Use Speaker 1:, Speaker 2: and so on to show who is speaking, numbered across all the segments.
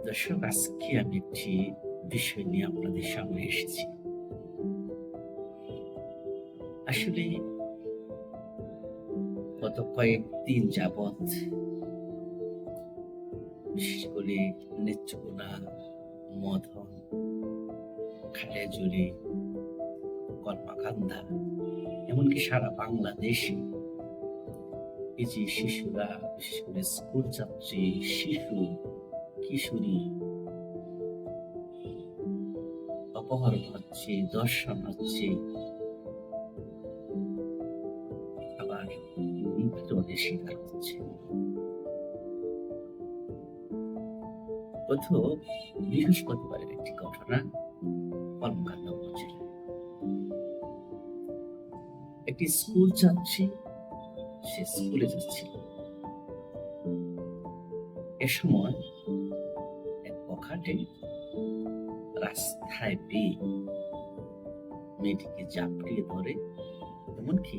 Speaker 1: দর্শক, আজকে আমি একটি বিষয় নিয়ে আপনাদের সামনে এসেছি। আসলে গত কয়েকদিন যাবৎ বিশেষ করে নেত্রকোনা, মধন, খাগড়াছড়ি, কলমাকান্দা এমনকি সারা বাংলাদেশে এই যে শিশুরা, বিশেষ করে স্কুল ছাত্রী, শিশু, কিশোরী অপহরণ হচ্ছে, ধর্ষণ হচ্ছে, আবার নিপীড়নের শিকার হচ্ছে। গত বৃহস্পতিবারের একটি ঘটনা কলকাতা উপজেলায়। একটি স্কুল ছাত্রী, সে স্কুলে যাচ্ছিল। এ সময় এক বখাটে রাস্তায় পেয়ে মেয়েটিকে জাপটিয়ে ধরে, এমনকি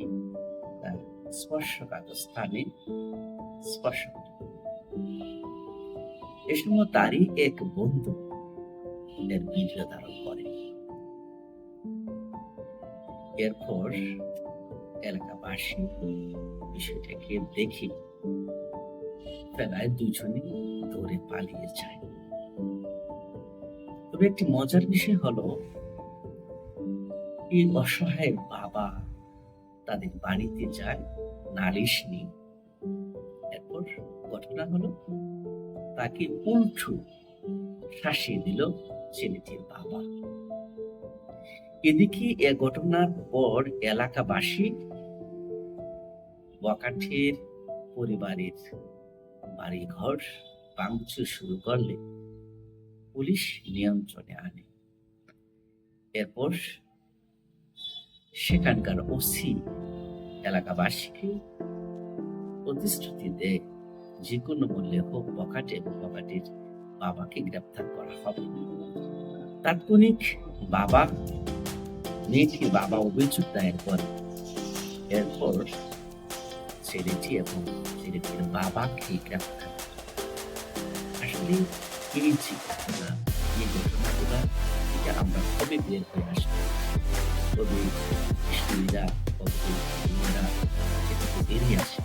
Speaker 1: তার স্পর্শকাতর স্থানে স্পর্শ করে। এ সময় তারই এক বন্ধু এর ভিডিও ধারণ করে। এরপর এলাকাবাসী বিষয়টাকে দেখে প্রায় দুজনে দৌড়ে পালিয়ে যায়। তবে একটি মজার বিষয় হলো, এই অসহায় বাবা তাদের বাড়িতে যায় নালিশ নিয়ে। এরপর ঘটনা হলো, তাকে উল্টো শাসিয়ে দিল ছেলেটির বাবা। এদিকে এ ঘটনার পর এলাকাবাসী বখাটের পরিবারের বাড়িঘর ভাঙচুর শুরু করলে পুলিশ নিয়ন্ত্রণে আনে। এরপর সেখানকার ওসি এলাকাবাসীকে প্রতিশ্রুতি দেয়, যে কোনো মূল্যে হোক বখাটের বাবাকে গ্রেপ্তার করা হবে। তাৎক্ষণিক মেয়েটির বাবা অভিযোগ দায়ের করে। এরপর ছেলেটি এবং ছেলেটির বাবাকে গ্রেপ্তার। আসলে এই যে ঘটনা, এই ঘটনাগুলা থেকে আমরা কবে বের হয়ে আসবো, কবে স্ত্রীরা, কবে মেয়েরা এটা থেকে বেরিয়ে আসে,